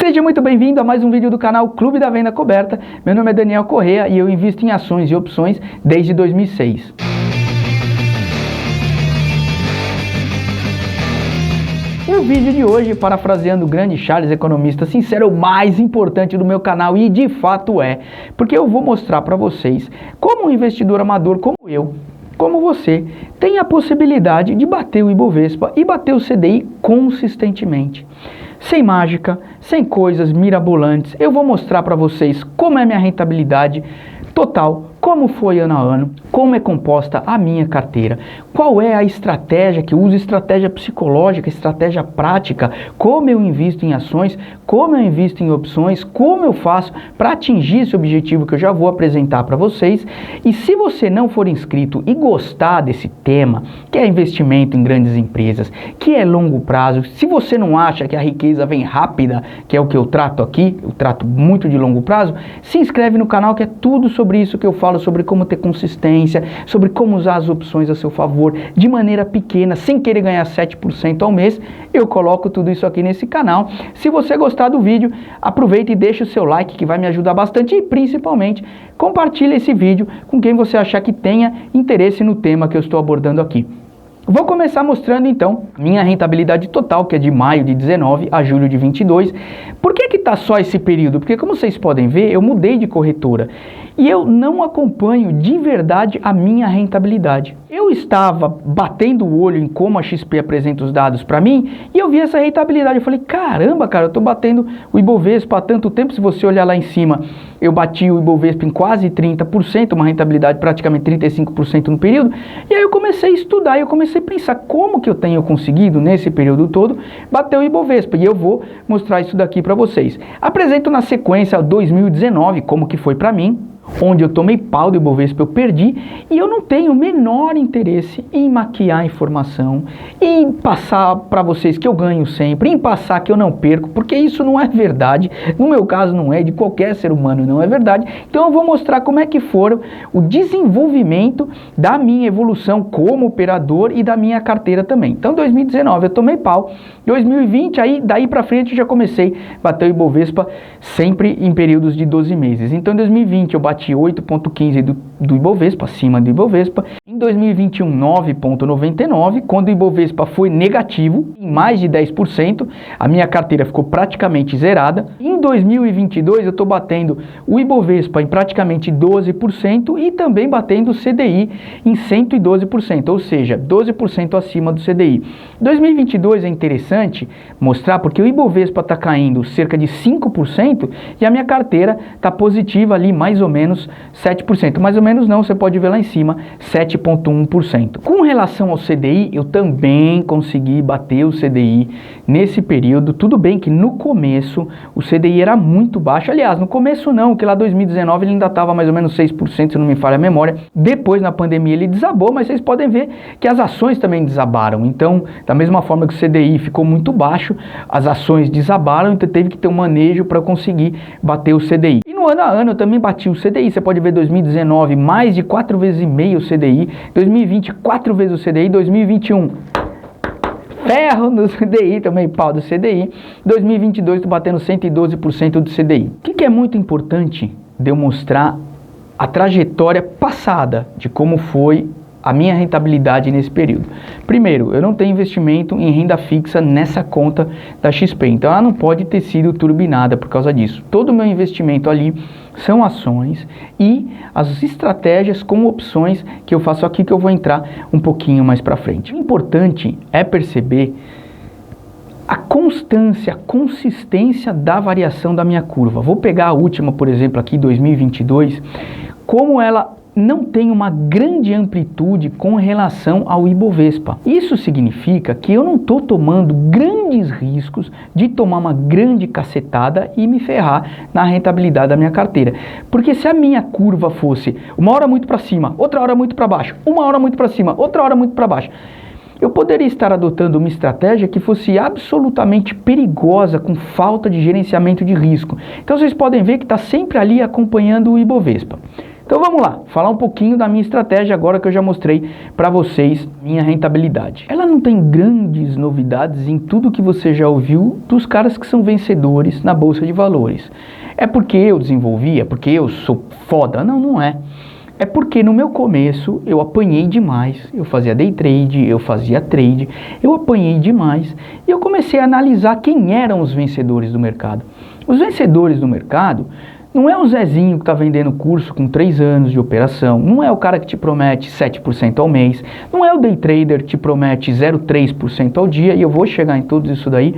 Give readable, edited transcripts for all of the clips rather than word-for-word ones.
Seja muito bem-vindo a mais um vídeo do canal Clube da Venda Coberta. Meu nome é Daniel Correa e eu invisto em ações e opções desde 2006. O vídeo de hoje, parafraseando o grande Charles, economista sincero, é o mais importante do meu canal e de fato é, porque eu vou mostrar para vocês como um investidor amador como eu, como você, tem a possibilidade de bater o Ibovespa e bater o CDI consistentemente. Sem mágica, sem coisas mirabolantes, eu vou mostrar para vocês como é minha rentabilidade total, como foi ano a ano, como é composta a minha carteira, qual é a estratégia que eu uso, estratégia psicológica, estratégia prática, como eu invisto em ações, como eu invisto em opções, como eu faço para atingir esse objetivo que eu já vou apresentar para vocês. E se você não for inscrito e gostar desse tema, que é investimento em grandes empresas, que é longo prazo, se você não acha que a riqueza vem rápida, que é o que eu trato aqui, eu trato muito de longo prazo, se inscreve no canal que é tudo sobre isso que eu falo, sobre como ter consistência, sobre como usar as opções a seu favor, de maneira pequena, sem querer ganhar 7% ao mês. Eu coloco tudo isso aqui nesse canal. Se você gostar do vídeo, aproveita e deixa o seu like, que vai me ajudar bastante, e principalmente compartilhe esse vídeo com quem você achar que tenha interesse no tema que eu estou abordando aqui. Vou começar mostrando então minha rentabilidade total, que é de maio de 19 a julho de 22. Por que está só esse período? Porque, como vocês podem ver, eu mudei de corretora e eu não acompanho de verdade a minha rentabilidade. Eu estava batendo o olho em como a XP apresenta os dados para mim e eu vi essa rentabilidade. Eu falei, caramba, cara, eu estou batendo o Ibovespa há tanto tempo. Se você olhar lá em cima, eu bati o Ibovespa em quase 30%, uma rentabilidade praticamente 35% no período. E aí eu comecei a estudar e eu comecei a pensar como que eu tenho conseguido nesse período todo bater o Ibovespa. E eu vou mostrar isso daqui para vocês. Apresento na sequência 2019, como que foi para mim, onde eu tomei pau do Ibovespa, eu perdi, e eu não tenho o menor interesse em maquiar a informação, em passar para vocês que eu ganho sempre, em passar que eu não perco, porque isso não é verdade. No meu caso não é, de qualquer ser humano não é verdade. Então eu vou mostrar como é que foram o desenvolvimento da minha evolução como operador e da minha carteira também. Então 2019 eu tomei pau, 2020 aí daí para frente eu já comecei a bater o Ibovespa sempre em períodos de 12 meses. Então em 2020 eu bati 8,15 do Ibovespa, acima do Ibovespa. Em 2021, 9,99, quando o Ibovespa foi negativo, em mais de 10%, a minha carteira ficou praticamente zerada. Em 2022, eu estou batendo o Ibovespa em praticamente 12% e também batendo o CDI em 112%, ou seja, 12% acima do CDI. 2022 é interessante mostrar porque o Ibovespa está caindo cerca de 5% e a minha carteira está positiva ali mais ou menos 7%. Mais ou menos não, você pode ver lá em cima, 7,1%. Com relação ao CDI, eu também consegui bater o CDI nesse período. Tudo bem que no começo o CDI era muito baixo. Aliás, no começo não, que lá 2019 ele ainda estava mais ou menos 6%, se não me falha a memória. Depois, na pandemia, ele desabou, mas vocês podem ver que as ações também desabaram. Então, da mesma forma que o CDI ficou muito baixo, as ações desabaram, então teve que ter um manejo para conseguir bater o CDI. E no ano a ano eu também bati o CDI. Você pode ver 2019, mais de 4,5 vezes o CDI, 2020, 4 vezes o CDI, 2021, ferro no CDI, também pau do CDI, 2022 estou batendo 112% do CDI. O que é muito importante de eu mostrar a trajetória passada de como foi a minha rentabilidade nesse período. Primeiro, eu não tenho investimento em renda fixa nessa conta da XP, então ela não pode ter sido turbinada por causa disso. Todo o meu investimento ali são ações e as estratégias com opções que eu faço aqui, que eu vou entrar um pouquinho mais para frente. O importante é perceber a constância, a consistência da variação da minha curva. Vou pegar a última, por exemplo, aqui 2022, como ela não tem uma grande amplitude com relação ao Ibovespa. Isso significa que eu não estou tomando grandes riscos de tomar uma grande cacetada e me ferrar na rentabilidade da minha carteira. Porque se a minha curva fosse uma hora muito para cima, outra hora muito para baixo, uma hora muito para cima, outra hora muito para baixo, eu poderia estar adotando uma estratégia que fosse absolutamente perigosa, com falta de gerenciamento de risco. Então vocês podem ver que está sempre ali acompanhando o Ibovespa. Então vamos lá, falar um pouquinho da minha estratégia agora que eu já mostrei para vocês minha rentabilidade. Ela não tem grandes novidades em tudo que você já ouviu dos caras que são vencedores na Bolsa de Valores. É porque eu desenvolvi, é porque eu sou foda? Não, não é. É porque no meu começo eu apanhei demais, eu fazia day trade, eu fazia trade, eu apanhei demais e eu comecei a analisar quem eram os vencedores do mercado. Os vencedores do mercado não é o Zezinho que está vendendo curso com 3 anos de operação, não é o cara que te promete 7% ao mês, não é o day trader que te promete 0,3% ao dia, e eu vou chegar em tudo isso daí.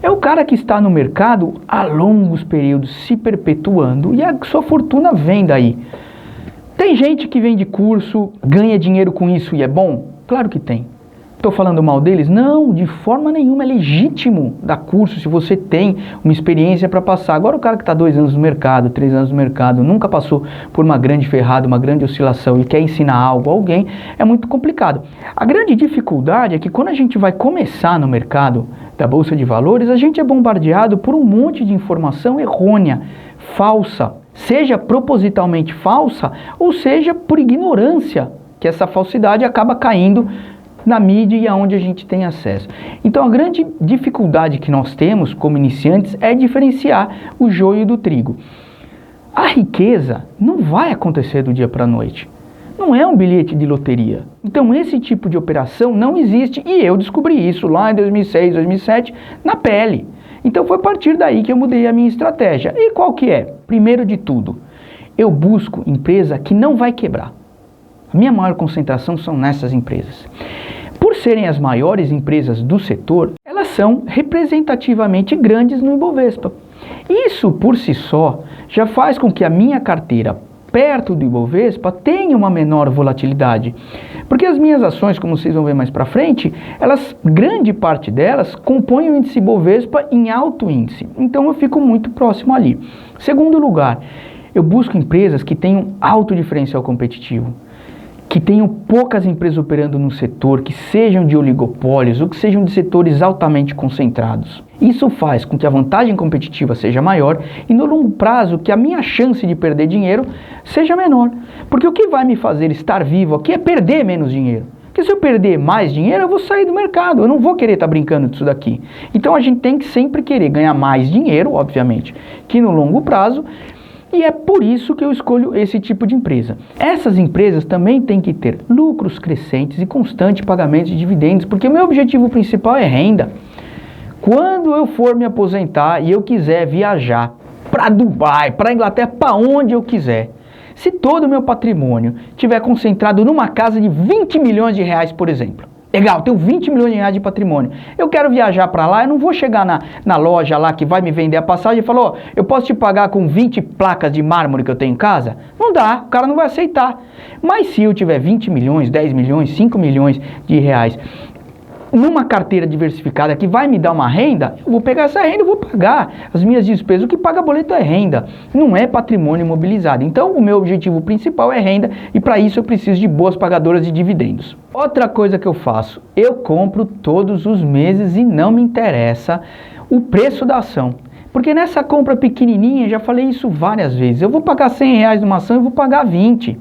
É o cara que está no mercado há longos períodos se perpetuando e a sua fortuna vem daí. Tem gente que vende curso, ganha dinheiro com isso e é bom? Claro que tem. Estou falando mal deles? Não, de forma nenhuma. É legítimo dar curso se você tem uma experiência para passar. Agora o cara que está 2 anos no mercado, 3 anos no mercado, nunca passou por uma grande ferrada, uma grande oscilação e quer ensinar algo a alguém, é muito complicado. A grande dificuldade é que quando a gente vai começar no mercado da Bolsa de Valores, a gente é bombardeado por um monte de informação errônea, falsa, seja propositalmente falsa ou seja por ignorância, que essa falsidade acaba caindo na mídia e aonde a gente tem acesso. Então a grande dificuldade que nós temos como iniciantes é diferenciar o joio do trigo. A riqueza não vai acontecer do dia para a noite. Não é um bilhete de loteria. Então esse tipo de operação não existe e eu descobri isso lá em 2006, 2007 na pele. Então foi a partir daí que eu mudei a minha estratégia. E qual que é? Primeiro de tudo, eu busco empresa que não vai quebrar. A minha maior concentração são nessas empresas. Por serem as maiores empresas do setor, elas são representativamente grandes no Ibovespa. Isso por si só já faz com que a minha carteira perto do Ibovespa tenha uma menor volatilidade. Porque as minhas ações, como vocês vão ver mais para frente, grande parte delas compõem o índice Ibovespa em alto índice. Então eu fico muito próximo ali. Segundo lugar, eu busco empresas que tenham alto diferencial competitivo, que tenham poucas empresas operando no setor, que sejam de oligopólios ou que sejam de setores altamente concentrados. Isso faz com que a vantagem competitiva seja maior e no longo prazo que a minha chance de perder dinheiro seja menor. Porque o que vai me fazer estar vivo aqui é perder menos dinheiro. Porque se eu perder mais dinheiro, eu vou sair do mercado, eu não vou querer estar brincando disso daqui. Então a gente tem que sempre querer ganhar mais dinheiro, obviamente, que no longo prazo. E é por isso que eu escolho esse tipo de empresa. Essas empresas também têm que ter lucros crescentes e constante pagamento de dividendos, porque o meu objetivo principal é renda. Quando eu for me aposentar e eu quiser viajar para Dubai, para Inglaterra, para onde eu quiser, se todo o meu patrimônio estiver concentrado numa casa de 20 milhões de reais, por exemplo, legal, tenho 20 milhões de reais de patrimônio. Eu quero viajar para lá, eu não vou chegar na loja lá que vai me vender a passagem e falar, ó, eu posso te pagar com 20 placas de mármore que eu tenho em casa? Não dá, o cara não vai aceitar. Mas se eu tiver 20 milhões, 10 milhões, 5 milhões de reais numa carteira diversificada que vai me dar uma renda, eu vou pegar essa renda e vou pagar as minhas despesas. O que paga boleto é renda, não é patrimônio imobilizado. Então o meu objetivo principal é renda e para isso eu preciso de boas pagadoras de dividendos. Outra coisa que eu faço, eu compro todos os meses e não me interessa o preço da ação. Porque nessa compra pequenininha, já falei isso várias vezes, eu vou pagar 100 reais numa ação, eu vou pagar 20.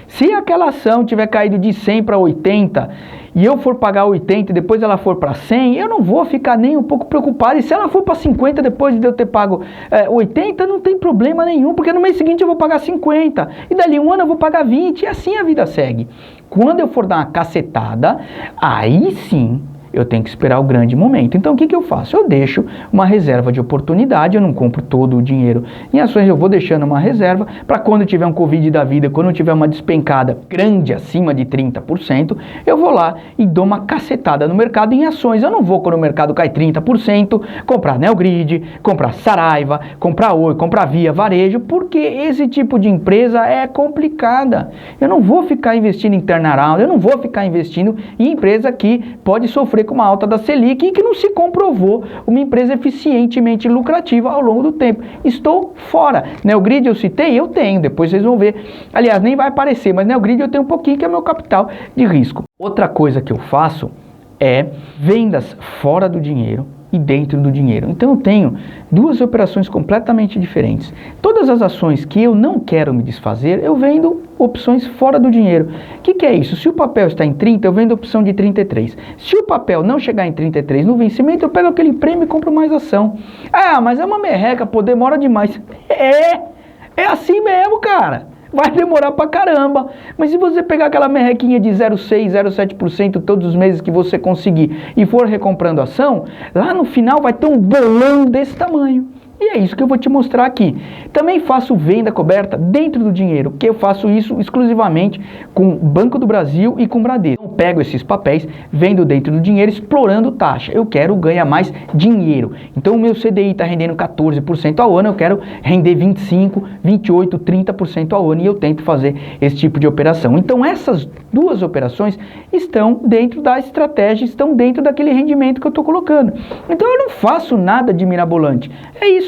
Se aquela ação tiver caído de 100 para 80 e eu for pagar 80 e depois ela for para 100, eu não vou ficar nem um pouco preocupado. E se ela for para 50 depois de eu ter pago 80, não tem problema nenhum, porque no mês seguinte eu vou pagar 50 e dali um ano eu vou pagar 20 e assim a vida segue. Quando eu for dar uma cacetada, aí sim eu tenho que esperar o grande momento. Então o que eu faço? Eu deixo uma reserva de oportunidade, eu não compro todo o dinheiro em ações, eu vou deixando uma reserva para quando tiver um Covid da vida, quando tiver uma despencada grande acima de 30%, eu vou lá e dou uma cacetada no mercado em ações. Eu não vou, quando o mercado cai 30%, comprar Neogrid, comprar Saraiva, comprar Oi, comprar Via Varejo, porque esse tipo de empresa é complicada. Eu não vou ficar investindo em turnaround, eu não vou ficar investindo em empresa que pode sofrer com uma alta da Selic e que não se comprovou uma empresa eficientemente lucrativa ao longo do tempo. Estou fora. Neogrid eu citei? Eu tenho, depois vocês vão ver. Aliás, nem vai aparecer, mas Neogrid eu tenho um pouquinho que é meu capital de risco. Outra coisa que eu faço é vendas fora do dinheiro e dentro do dinheiro. Então eu tenho duas operações completamente diferentes. Todas as ações que eu não quero me desfazer, eu vendo opções fora do dinheiro. O que é isso? Se o papel está em 30, eu vendo a opção de 33. Se o papel não chegar em 33 no vencimento, eu pego aquele prêmio e compro mais ação. Ah, mas é uma merreca, pô, demora demais. É assim mesmo, cara. Vai demorar pra caramba. Mas se você pegar aquela merrequinha de 0,6%, 0,7% todos os meses que você conseguir e for recomprando ação, lá no final vai ter um bolão desse tamanho. E é isso que eu vou te mostrar aqui. Também faço venda coberta dentro do dinheiro, que eu faço isso exclusivamente com o Banco do Brasil e com o Bradesco. Eu pego esses papéis, vendo dentro do dinheiro, explorando taxa. Eu quero ganhar mais dinheiro. Então o meu CDI está rendendo 14% ao ano, eu quero render 25%, 28%, 30% ao ano e eu tento fazer esse tipo de operação. Então essas duas operações estão dentro da estratégia, estão dentro daquele rendimento que eu estou colocando. Então eu não faço nada de mirabolante. É isso.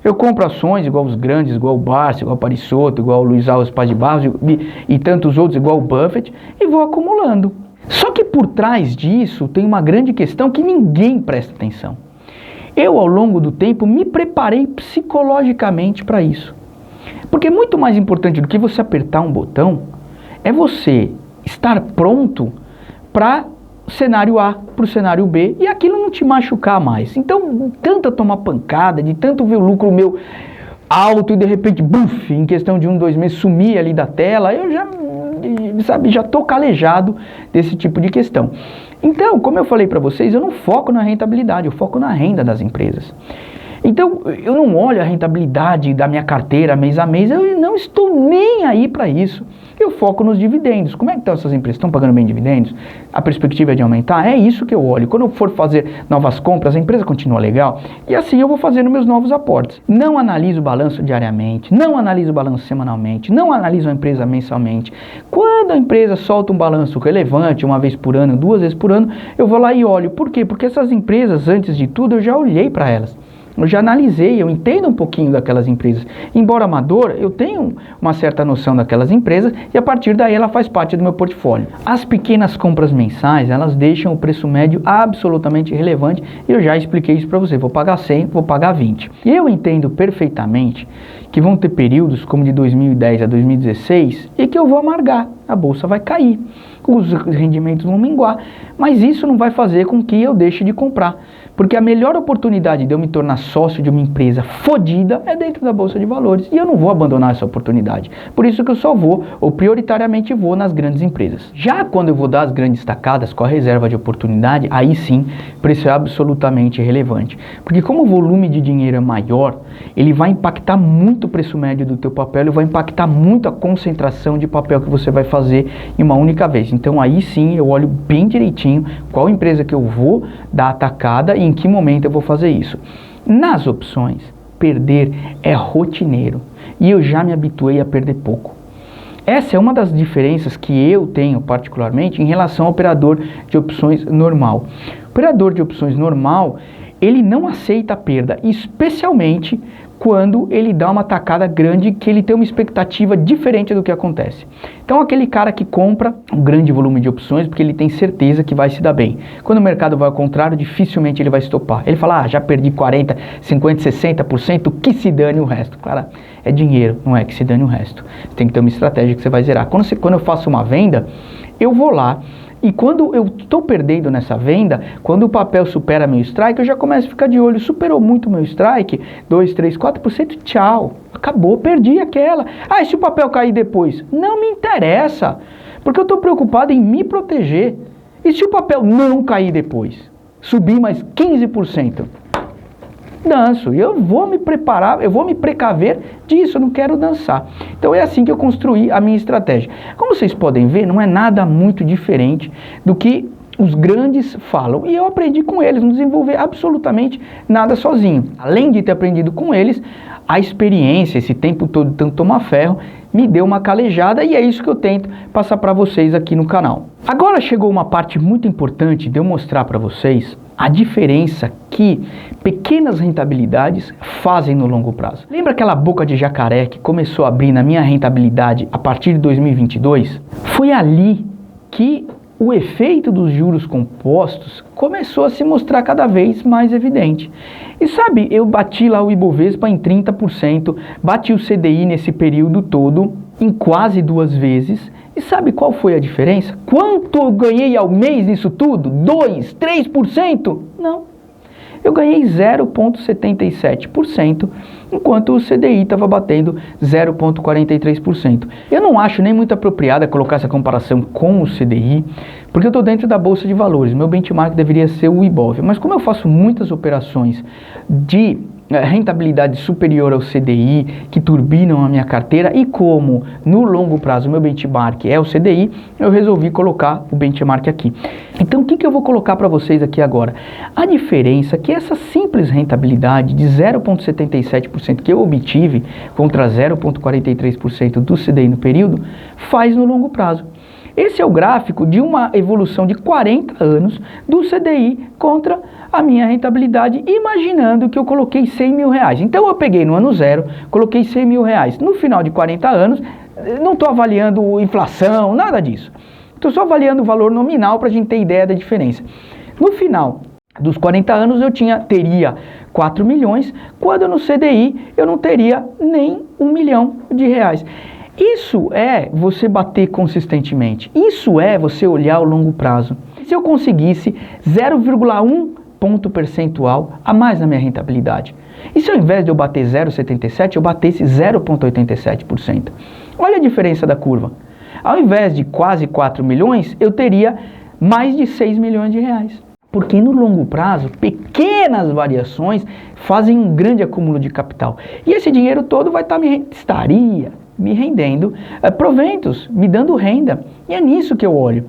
Eu compro ações igual os grandes, igual o Barça, igual o Parisotto, igual o Luiz Alves Paz de Barros e tantos outros, igual o Buffett, e vou acumulando. Só que por trás disso tem uma grande questão que ninguém presta atenção. Eu, ao longo do tempo, me preparei psicologicamente para isso. Porque muito mais importante do que você apertar um botão é você estar pronto para o cenário A para o cenário B e aquilo não te machucar mais. Então, tanta tomar pancada, de tanto ver o lucro meu alto e de repente, buf, em questão de 1, 2 meses sumir ali da tela, eu já tô calejado desse tipo de questão. Então, como eu falei para vocês, eu não foco na rentabilidade, eu foco na renda das empresas. Então, eu não olho a rentabilidade da minha carteira mês a mês, eu não estou nem aí para isso. Eu foco nos dividendos. Como é que estão essas empresas? Estão pagando bem dividendos? A perspectiva é de aumentar? É isso que eu olho. Quando eu for fazer novas compras, a empresa continua legal? E assim eu vou fazendo meus novos aportes. Não analiso o balanço diariamente, não analiso o balanço semanalmente, não analiso a empresa mensalmente. Quando a empresa solta um balanço relevante, uma vez por ano, 2 vezes por ano, eu vou lá e olho. Por quê? Porque essas empresas, antes de tudo, eu já olhei para elas. Eu já analisei, eu entendo um pouquinho daquelas empresas. Embora amador, eu tenho uma certa noção daquelas empresas e a partir daí ela faz parte do meu portfólio. As pequenas compras mensais, elas deixam o preço médio absolutamente relevante e eu já expliquei isso para você. Vou pagar 100, vou pagar 20. E eu entendo perfeitamente que vão ter períodos como de 2010 a 2016 e que eu vou amargar. A bolsa vai cair, os rendimentos vão minguar, mas isso não vai fazer com que eu deixe de comprar. Porque a melhor oportunidade de eu me tornar sócio de uma empresa fodida é dentro da Bolsa de Valores. E eu não vou abandonar essa oportunidade. Por isso que eu só vou, ou prioritariamente vou, nas grandes empresas. Já quando eu vou dar as grandes tacadas com a reserva de oportunidade, aí sim, o preço é absolutamente relevante. Porque como o volume de dinheiro é maior, ele vai impactar muito o preço médio do teu papel, ele vai impactar muito a concentração de papel que você vai fazer em uma única vez. Então aí sim, eu olho bem direitinho qual empresa que eu vou dar a tacada e em que momento eu vou fazer isso. Nas opções, perder é rotineiro e eu já me habituei a perder pouco. Essa é uma das diferenças que eu tenho particularmente em relação ao operador de opções normal. O operador de opções normal, ele não aceita a perda, especialmente quando ele dá uma tacada grande que ele tem uma expectativa diferente do que acontece. Então aquele cara que compra um grande volume de opções porque ele tem certeza que vai se dar bem. Quando o mercado vai ao contrário, dificilmente ele vai estopar. Ele fala, já perdi 40, 50, 60%, que se dane o resto. Claro, é dinheiro, não é que se dane o resto. Você tem que ter uma estratégia que você vai zerar. Quando eu faço uma venda, eu vou lá, e quando eu estou perdendo nessa venda, quando o papel supera meu strike, eu já começo a ficar de olho. Superou muito meu strike, 2, 3, 4%, tchau. Acabou, perdi aquela. Ah, e se o papel cair depois? Não me interessa, porque eu estou preocupado em me proteger. E se o papel não cair depois? Subir mais 15%? Danço, e eu vou me preparar, eu vou me precaver disso, eu não quero dançar. Então é assim que eu construí a minha estratégia. Como vocês podem ver, não é nada muito diferente do que os grandes falam. E eu aprendi com eles, não desenvolver absolutamente nada sozinho. Além de ter aprendido com eles, a experiência, esse tempo todo de tanto tomar ferro, me deu uma calejada e é isso que eu tento passar para vocês aqui no canal. Agora chegou uma parte muito importante de eu mostrar para vocês a diferença que pequenas rentabilidades fazem no longo prazo. Lembra aquela boca de jacaré que começou a abrir na minha rentabilidade a partir de 2022? Foi ali que o efeito dos juros compostos começou a se mostrar cada vez mais evidente. E sabe, eu bati lá o Ibovespa em 30%, bati o CDI nesse período todo em quase 2 vezes. E sabe qual foi a diferença? Quanto eu ganhei ao mês nisso tudo? 2%, 3%? Não. Eu ganhei 0,77%, enquanto o CDI estava batendo 0,43%. Eu não acho nem muito apropriada colocar essa comparação com o CDI, porque eu estou dentro da Bolsa de Valores, meu benchmark deveria ser o Ibov. Mas como eu faço muitas operações de rentabilidade superior ao CDI, que turbinam a minha carteira, e como no longo prazo meu benchmark é o CDI, eu resolvi colocar o benchmark aqui. Então o que eu vou colocar para vocês aqui agora? A diferença é que essa simples rentabilidade de 0,77% que eu obtive contra 0,43% do CDI no período, faz no longo prazo. Esse é o gráfico de uma evolução de 40 anos do CDI contra a minha rentabilidade, imaginando que eu coloquei 100 mil reais. Então eu peguei no ano zero, coloquei 100 mil reais. No final de 40 anos, não estou avaliando inflação, nada disso. Estou só avaliando o valor nominal para a gente ter ideia da diferença. No final dos 40 anos eu teria 4 milhões, quando no CDI eu não teria nem 1 milhão de reais. Isso é você bater consistentemente. Isso é você olhar o longo prazo. Se eu conseguisse 0,1 ponto percentual a mais na minha rentabilidade. E se ao invés de eu bater 0,77, eu batesse 0,87%. Olha a diferença da curva. Ao invés de quase 4 milhões, eu teria mais de 6 milhões de reais. Porque no longo prazo, pequenas variações fazem um grande acúmulo de capital. E esse dinheiro todo estaria me rendendo proventos, me dando renda. E é nisso que eu olho.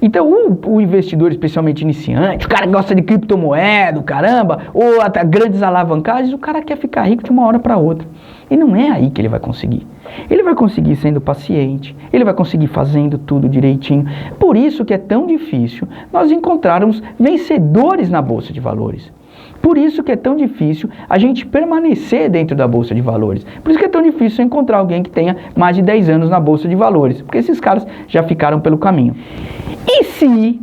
Então o investidor, especialmente iniciante, o cara que gosta de criptomoeda, caramba, ou até grandes alavancagens, o cara quer ficar rico de uma hora para outra. E não é aí que ele vai conseguir. Ele vai conseguir sendo paciente, ele vai conseguir fazendo tudo direitinho. Por isso que é tão difícil nós encontrarmos vencedores na Bolsa de Valores. Por isso que é tão difícil a gente permanecer dentro da Bolsa de Valores. Por isso que é tão difícil encontrar alguém que tenha mais de 10 anos na Bolsa de Valores. Porque esses caras já ficaram pelo caminho. E se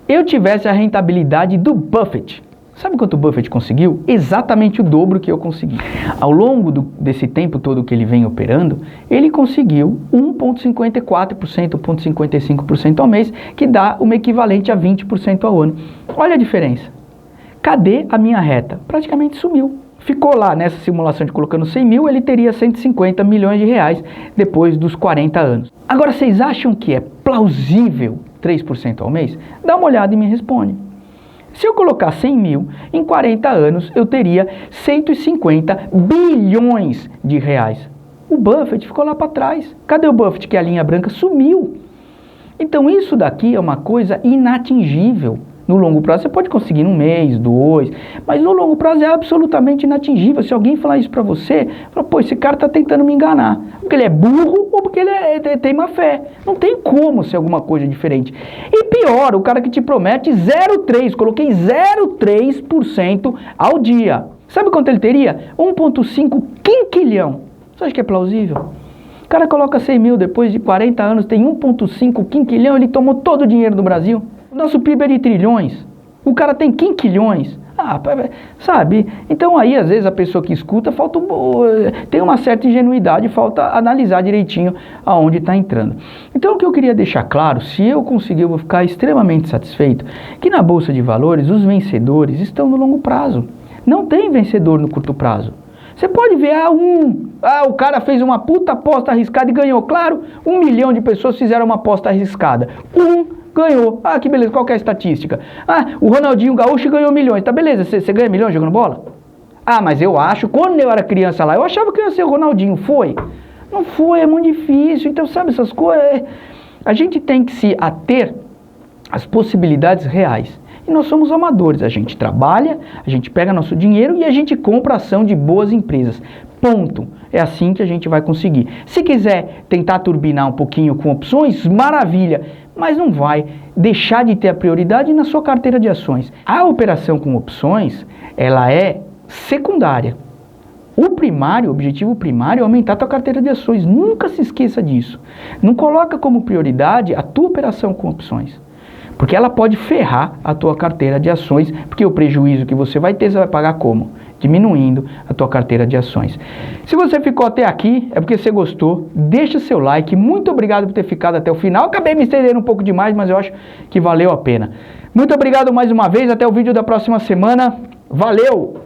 eu tivesse a rentabilidade do Buffett? Sabe quanto o Buffett conseguiu? Exatamente o dobro que eu consegui. Ao longo desse tempo todo que ele vem operando, ele conseguiu 1,54%, 1,55% ao mês, que dá uma equivalente a 20% ao ano. Olha a diferença. Cadê a minha reta? Praticamente sumiu. Ficou lá nessa simulação de colocando 100 mil, ele teria 150 milhões de reais depois dos 40 anos. Agora, vocês acham que é plausível 3% ao mês? Dá uma olhada e me responde. Se eu colocar 100 mil, em 40 anos eu teria 150 bilhões de reais. O Buffett ficou lá para trás. Cadê o Buffett? Que a linha branca sumiu. Então isso daqui é uma coisa inatingível. No longo prazo você pode conseguir num mês, 2, mas no longo prazo é absolutamente inatingível. Se alguém falar isso pra você, fala, pô, esse cara tá tentando me enganar. Porque ele é burro ou porque ele tem má fé. Não tem como ser alguma coisa diferente. E pior, o cara que te promete 0,3, coloquei 0,3% ao dia. Sabe quanto ele teria? 1,5 quinquilhão. Você acha que é plausível? O cara coloca 100 mil, depois de 40 anos tem 1,5 quinquilhão, ele tomou todo o dinheiro do Brasil. Nosso PIB é de trilhões, o cara tem quinquilhões, sabe? Então aí às vezes a pessoa que escuta tem uma certa ingenuidade, falta analisar direitinho aonde está entrando. Então o que eu queria deixar claro, se eu conseguir, eu vou ficar extremamente satisfeito, que na Bolsa de Valores os vencedores estão no longo prazo, não tem vencedor no curto prazo. Você pode ver, o cara fez uma puta aposta arriscada e ganhou. Claro, 1 milhão de pessoas fizeram uma aposta arriscada, ganhou. Que beleza, qual que é a estatística? O Ronaldinho Gaúcho ganhou milhões. Tá, beleza, você ganha milhões jogando bola? Mas eu acho, quando eu era criança lá, eu achava que eu ia ser o Ronaldinho. Foi? Não foi, é muito difícil. Então, sabe, essas coisas... A gente tem que se ater às possibilidades reais. E nós somos amadores. A gente trabalha, a gente pega nosso dinheiro e a gente compra ação de boas empresas. Ponto. É assim que a gente vai conseguir. Se quiser tentar turbinar um pouquinho com opções, maravilha. Mas não vai deixar de ter a prioridade na sua carteira de ações. A operação com opções, ela é secundária. O primário, o objetivo primário é aumentar a tua carteira de ações. Nunca se esqueça disso. Não coloca como prioridade a tua operação com opções. Porque ela pode ferrar a tua carteira de ações, porque o prejuízo que você vai ter, você vai pagar como? Diminuindo a tua carteira de ações. Se você ficou até aqui, é porque você gostou. Deixa seu like. Muito obrigado por ter ficado até o final. Acabei me estendendo um pouco demais, mas eu acho que valeu a pena. Muito obrigado mais uma vez. Até o vídeo da próxima semana. Valeu!